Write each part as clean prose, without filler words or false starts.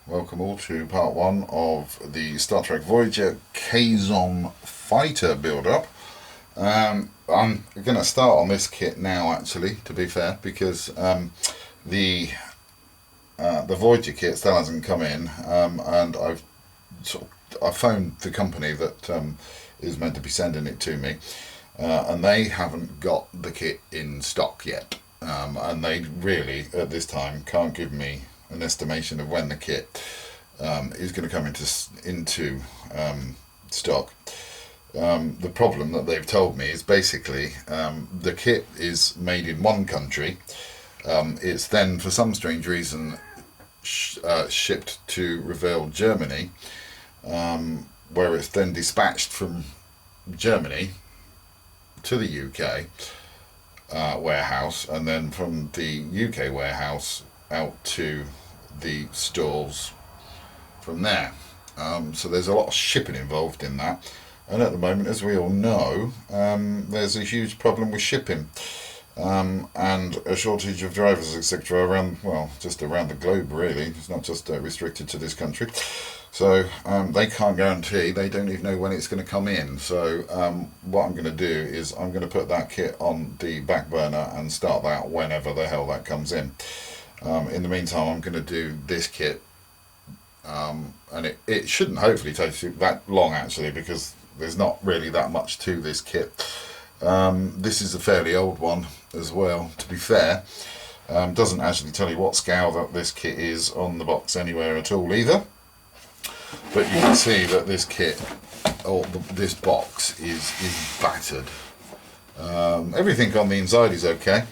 welcome all to part one of the Star Trek Voyager Kazon fighter build-up. I'm going to start on this kit now, actually, to be fair, because the Voyager kit still hasn't come in, and I phoned the company that is meant to be sending it to me, and they haven't got the kit in stock yet, and they really at this time can't give me an estimation of when the kit is going to come into stock. The problem that they've told me is basically the kit is made in one country. It's then, for some strange reason, shipped to Revell, Germany, where it's then dispatched from Germany to the UK warehouse, and then from the UK warehouse out to the stores from there. So there's a lot of shipping involved in that, and at the moment, as we all know, there's a huge problem with shipping, and a shortage of drivers, etc., around, well, just around the globe, really. It's not just restricted to this country. So they can't guarantee, they don't even know when it's going to come in. So what I'm going to do is I'm going to put that kit on the back burner and start that whenever the hell that comes in. In the meantime, I'm going to do this kit, and it shouldn't hopefully take that long, actually, because there's not really that much to this kit. This is a fairly old one as well, to be fair. Doesn't actually tell you what scale that this kit is on the box anywhere at all either. But you can see that this kit, or this box, is battered. Everything on the inside is okay.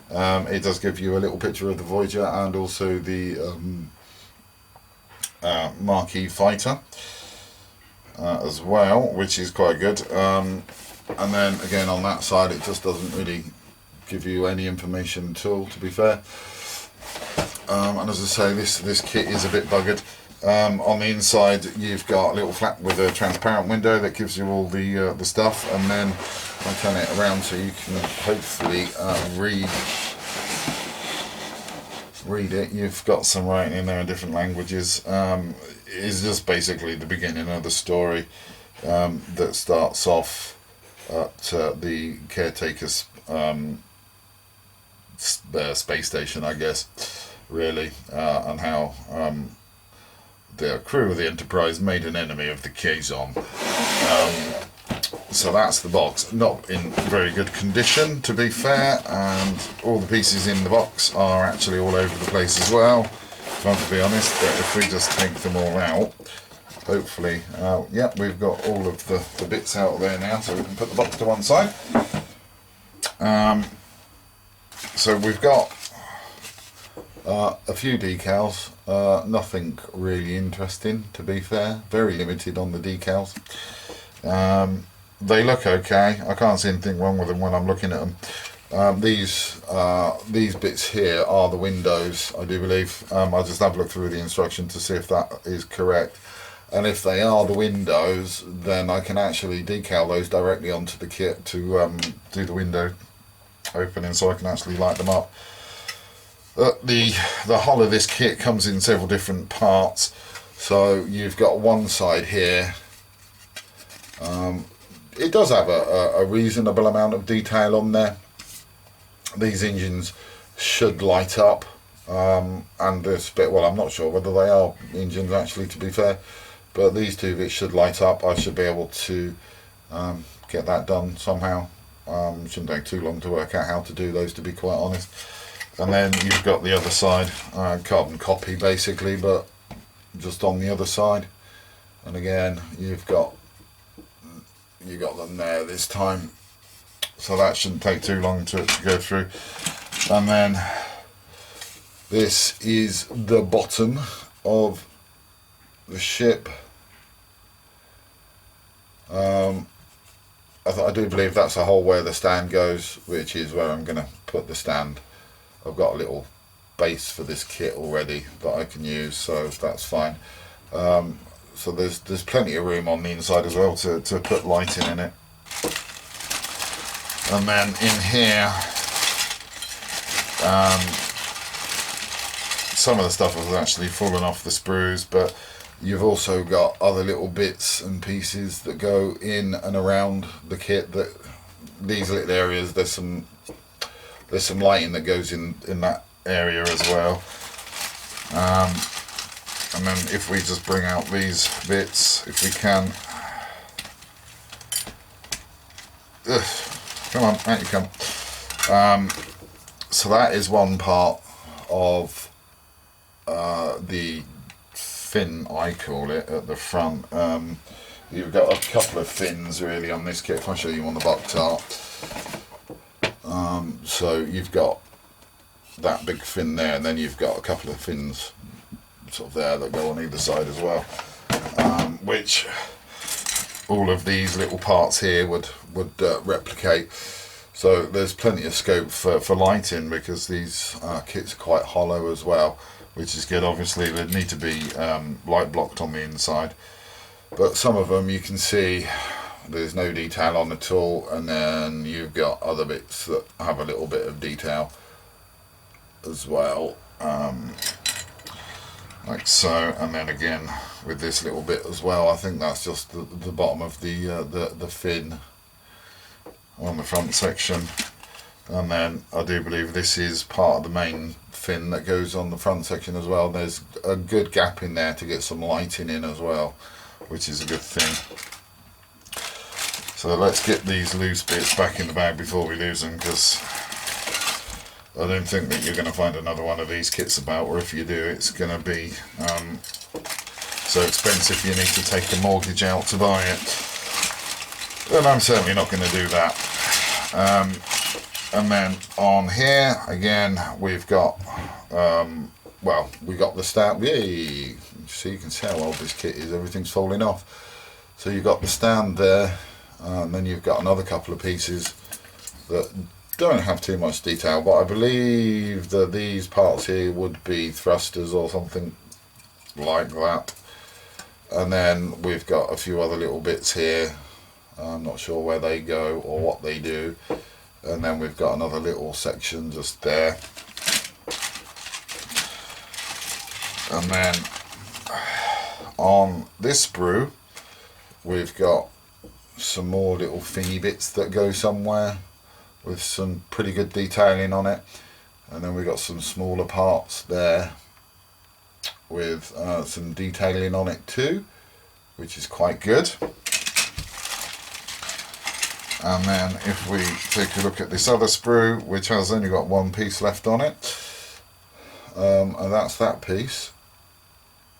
It does give you a little picture of the Voyager and also the marquee fighter as well, which is quite good. And then again on that side, it just doesn't really give you any information at all, to be fair. And as I say, this kit is a bit buggered. On the inside, you've got a little flap with a transparent window that gives you all the stuff, and then I turn it around so you can hopefully read it. You've got some writing in there in different languages. It's just basically the beginning of the story that starts off at the caretaker's space station, I guess, really, and how the crew of the Enterprise made an enemy of the Kazon. So that's the box. Not in very good condition, to be fair, and all the pieces in the box are actually all over the place as well, if I'm to be honest. But if we just take them all out, hopefully, yep, we've got all of the bits out there now, so we can put the box to one side. So we've got a few decals, nothing really interesting, to be fair. Very limited on the decals. They look okay. I can't see anything wrong with them when I'm looking at them. These bits here are the windows, I do believe. I'll just have a look through the instruction to see if that is correct. And if they are the windows, then I can actually decal those directly onto the kit to do the window opening, so I can actually light them up. The hull of this kit comes in several different parts. So you've got one side here. It does have a reasonable amount of detail on there. These engines should light up, and this bit, well, I'm not sure whether they are engines actually, to be fair, but these two bits should light up. I should be able to get that done somehow. Shouldn't take too long to work out how to do those, to be quite honest. And then you've got the other side, carbon copy basically, but just on the other side. And again, you got them there this time, so that shouldn't take too long to go through. And then this is the bottom of the ship. I do believe that's a hole where the stand goes, which is where I'm going to put the stand. I've got a little base for this kit already that I can use, so that's fine. So there's plenty of room on the inside as well to put lighting in it. And then in here, some of the stuff has actually fallen off the sprues, but you've also got other little bits and pieces that go in and around the kit. That these little areas, there's some lighting that goes in that area as well. And then if we just bring out these bits, if we can. Ugh, come on, out you come. So that is one part of the fin, I call it, at the front. You've got a couple of fins really on this kit. If I show you on the box art, so you've got that big fin there, and then you've got a couple of fins sort of there that go on either side as well, which all of these little parts here would replicate. So there's plenty of scope for lighting, because these kits are quite hollow as well, which is good. Obviously they need to be light blocked on the inside, but some of them you can see there's no detail on at all, and then you've got other bits that have a little bit of detail as well, like so. And then again with this little bit as well, I think that's just the bottom of the fin on the front section. And then I do believe this is part of the main fin that goes on the front section as well. There's a good gap in there to get some lighting in as well, which is a good thing. So let's get these loose bits back in the bag before we lose them, because I don't think that you're going to find another one of these kits about, or if you do, it's going to be so expensive you need to take a mortgage out to buy it. And I'm certainly not going to do that. And then on here again, we've got well, we got the stand. Yay! So you can see how old this kit is. Everything's falling off. So you've got the stand there, and then you've got another couple of pieces that don't have too much detail, but I believe that these parts here would be thrusters or something like that. And then we've got a few other little bits here. I'm not sure where they go or what they do. And then we've got another little section just there. And then on this sprue, we've got some more little thingy bits that go somewhere with some pretty good detailing on it. And then we've got some smaller parts there with some detailing on it too, which is quite good. And then if we take a look at this other sprue, which has only got one piece left on it, and that's that piece.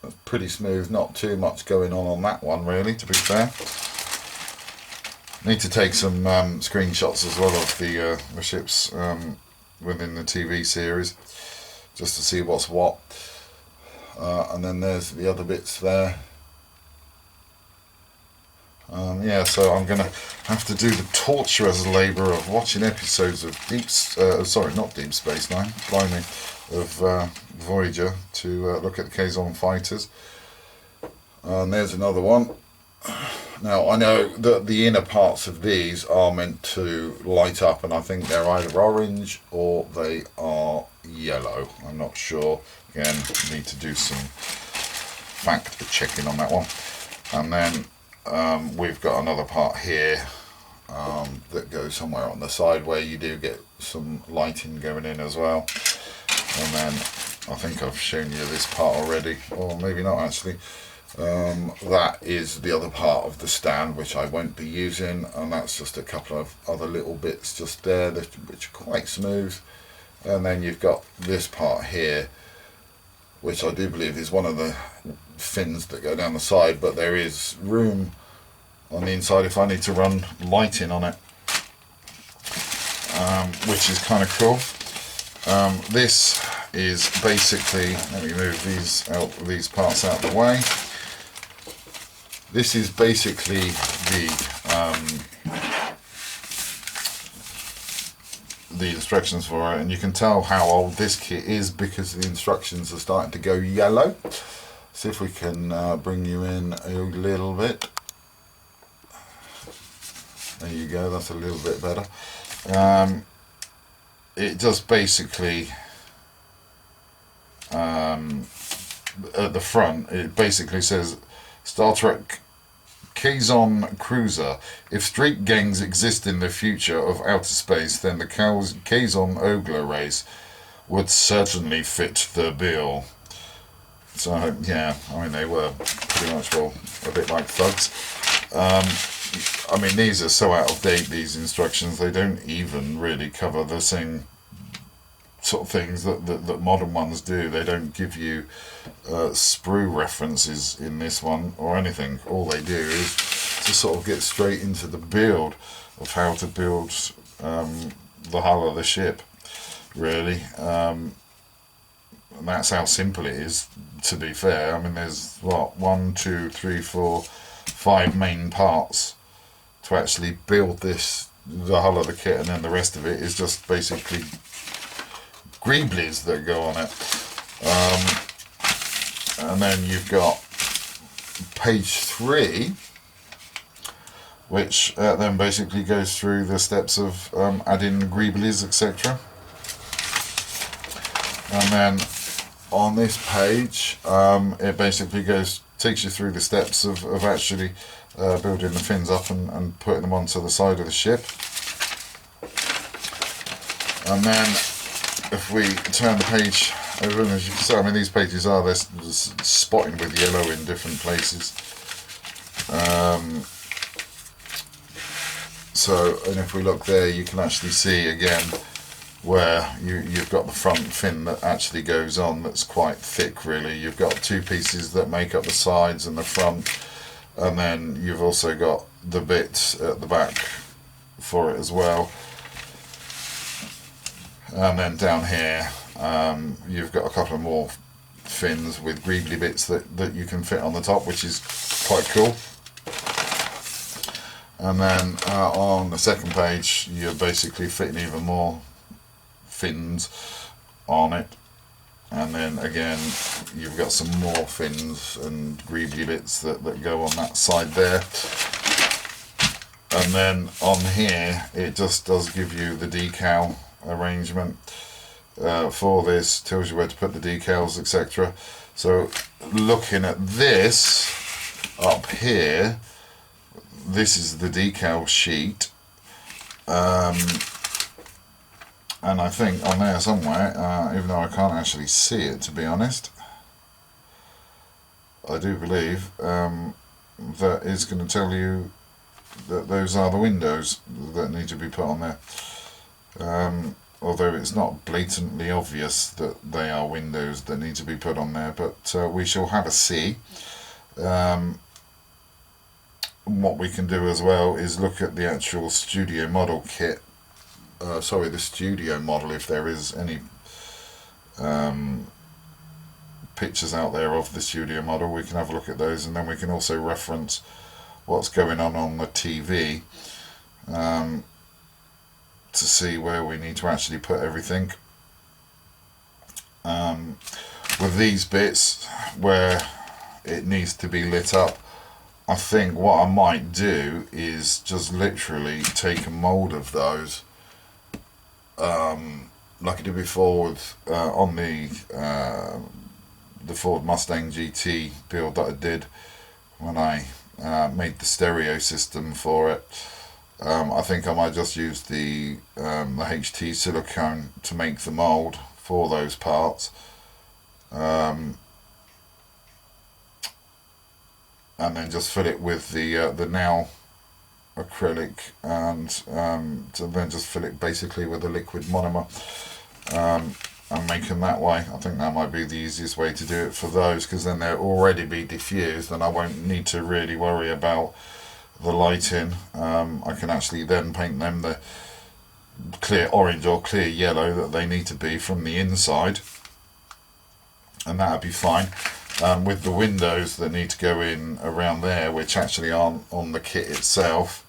That's pretty smooth, not too much going on that one really, to be fair. Need to take some screenshots as well of the ships within the TV series, just to see what's what. And then there's the other bits there. Yeah, so I'm going to have to do the torturous labour of watching episodes of not Deep Space Nine, blimey, of Voyager to look at the Kazon fighters. And there's another one. Now I know that the inner parts of these are meant to light up, and I think they're either orange or they are yellow. I'm not sure. Again, need to do some fact checking on that one. And then we've got another part here that goes somewhere on the side where you do get some lighting going in as well. And then I think I've shown you this part already, or maybe not actually. That is the other part of the stand, which I won't be using, and that's just a couple of other little bits just there which are quite smooth. And then you've got this part here, which I do believe is one of the fins that go down the side, but there is room on the inside if I need to run lighting on it, which is kind of cool. This is basically, let me move these parts out of the way. This is basically the instructions for it, and you can tell how old this kit is because the instructions are starting to go yellow. See if we can bring you in a little bit. There you go, that's a little bit better. It just basically at the front, it basically says Star Trek Kazon Cruiser. If street gangs exist in the future of outer space, then the Kazon Ogler race would certainly fit the bill. So yeah, I mean, they were pretty much, well, a bit like thugs. I mean, these are so out of date, these instructions. They don't even really cover the same sort of things that modern ones do. They don't give you sprue references in this one or anything. All they do is to sort of get straight into the build of how to build the hull of the ship, really. And that's how simple it is, to be fair. I mean, there's, what, 1, 2, 3, 4, 5 main parts to actually build this, the hull of the kit, and then the rest of it is just basically greeblies that go on it. And then you've got page 3, which then basically goes through the steps of adding greeblies, etc. And then on this page, it basically takes you through the steps of actually building the fins up and putting them onto the side of the ship. And then if we turn the page over, as you can see, I mean, these pages are, they're spotting with yellow in different places. And if we look there, you can actually see again where you've got the front fin that actually goes on, that's quite thick, really. You've got 2 pieces that make up the sides and the front, and then you've also got the bit at the back for it as well. And then down here, you've got a couple of more fins with greebly bits that you can fit on the top, which is quite cool. And then on the second page, you're basically fitting even more fins on it. And then again, you've got some more fins and greebly bits that go on that side there. And then on here, it just does give you the decal arrangement for this, tells you where to put the decals, etc. So looking at this up here, this is the decal sheet, and I think on there somewhere, even though I can't actually see it, to be honest, I do believe that is going to tell you that those are the windows that need to be put on there. Although it's not blatantly obvious that they are windows that need to be put on there, but we shall have a see. What we can do as well is look at the actual studio model kit, the studio model, if there is any pictures out there of the studio model. We can have a look at those, and then we can also reference what's going on the TV to see where we need to actually put everything. With these bits where it needs to be lit up, I think what I might do is just literally take a mould of those, like I did before with on the Ford Mustang GT build that I did when I made the stereo system for it. I think I might just use the HT silicone to make the mould for those parts, and then just fill it with the now acrylic, and then just fill it basically with a liquid monomer, and make them that way. I think that might be the easiest way to do it for those, because then they'll already be diffused and I won't need to really worry about the lighting. I can actually then paint them the clear orange or clear yellow that they need to be from the inside, and that'll be fine. With the windows that need to go in around there, which actually aren't on the kit itself,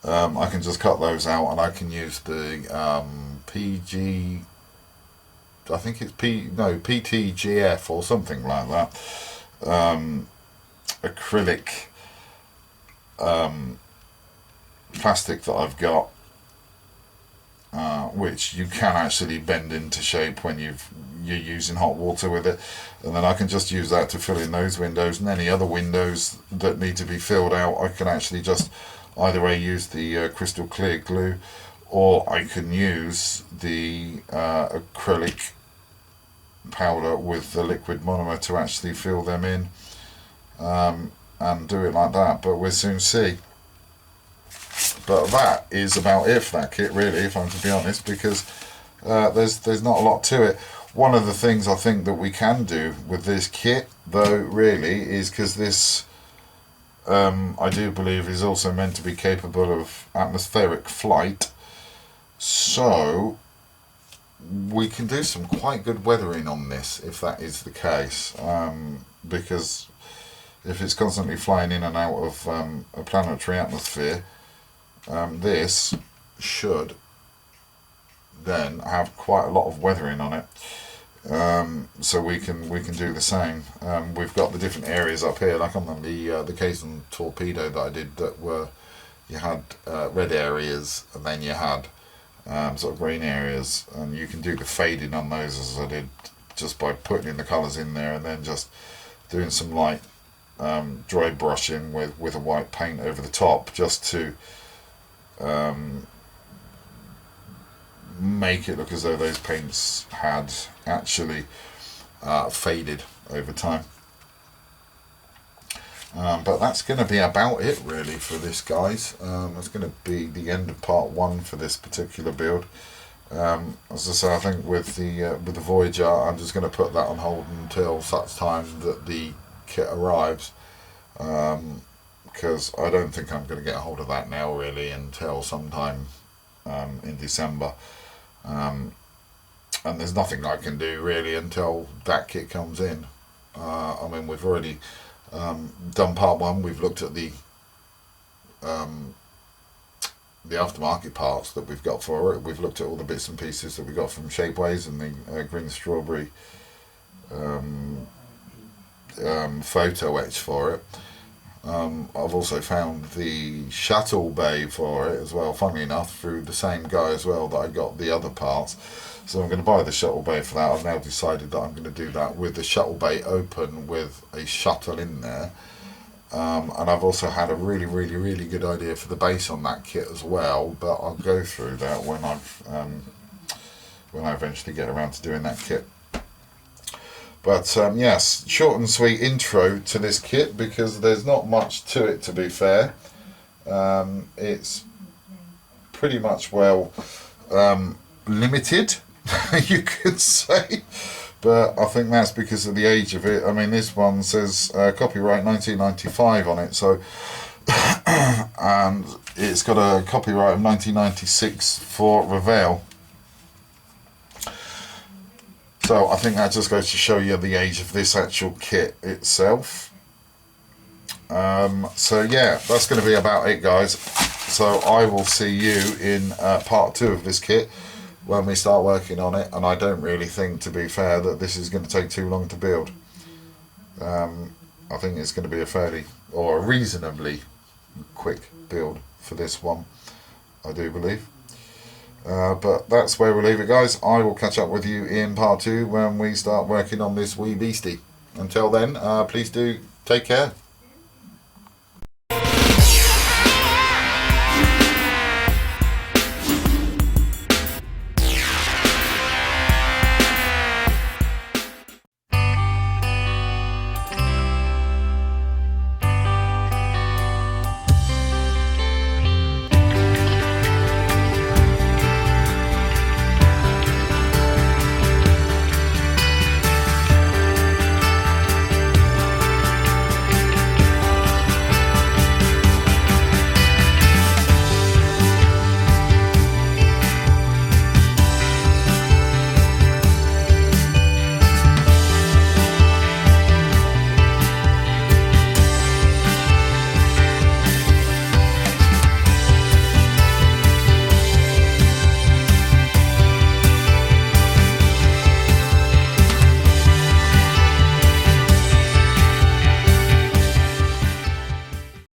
I can just cut those out, and I can use the PG, I think it's PTGF or something like that, acrylic plastic that I've got, which you can actually bend into shape when you've you're using hot water with it, and then I can just use that to fill in those windows, and any other windows that need to be filled out I can actually just either way use the crystal clear glue, or I can use the acrylic powder with the liquid monomer to actually fill them in, and do it like that. But we'll soon see. But that is about it for that kit, really, if I'm to be honest, because there's not a lot to it. One of the things I think that we can do with this kit, though, really, is because this, I do believe, is also meant to be capable of atmospheric flight, so we can do some quite good weathering on this if that is the case, because if it's constantly flying in and out of a planetary atmosphere, this should then have quite a lot of weathering on it, so we can do the same. We've got the different areas up here, like on the Kazon torpedo that I did, that were, you had red areas and then you had sort of green areas, and you can do the fading on those as I did, just by putting in the colours in there and then just doing some light dry brushing with a white paint over the top, just to make it look as though those paints had actually faded over time. But that's going to be about it really for this, guys. That's going to be the end of part 1 for this particular build. As I say, I think with the Voyager, I'm just going to put that on hold until such time that the kit arrives, because I don't think I'm going to get a hold of that now really until sometime in December, and there's nothing I can do really until that kit comes in. I mean, we've already done part 1. We've looked at the aftermarket parts that we've got for it. We've looked at all the bits and pieces that we got from Shapeways and the green strawberry photo etch for it. I've also found the shuttle bay for it as well, funnily enough, through the same guy as well that I got the other parts. So I'm going to buy the shuttle bay for that. I've now decided that I'm going to do that with the shuttle bay open with a shuttle in there. And I've also had a really good idea for the base on that kit as well, but I'll go through that when I eventually get around to doing that kit. But yes, short and sweet intro to this kit, because there's not much to it, to be fair. It's pretty much, well, limited, you could say. But I think that's because of the age of it. I mean, this one says copyright 1995 on it, so and it's got a copyright of 1996 for Revell. So I think that just goes to show you the age of this actual kit itself. So yeah, that's going to be about it, guys. So I will see you in part 2 of this kit when we start working on it, and I don't really think, to be fair, that this is going to take too long to build. I think it's going to be a reasonably quick build for this one, I do believe. But that's where we'll leave it, guys. I will catch up with you in part 2 when we start working on this wee beastie. Until then, please do take care.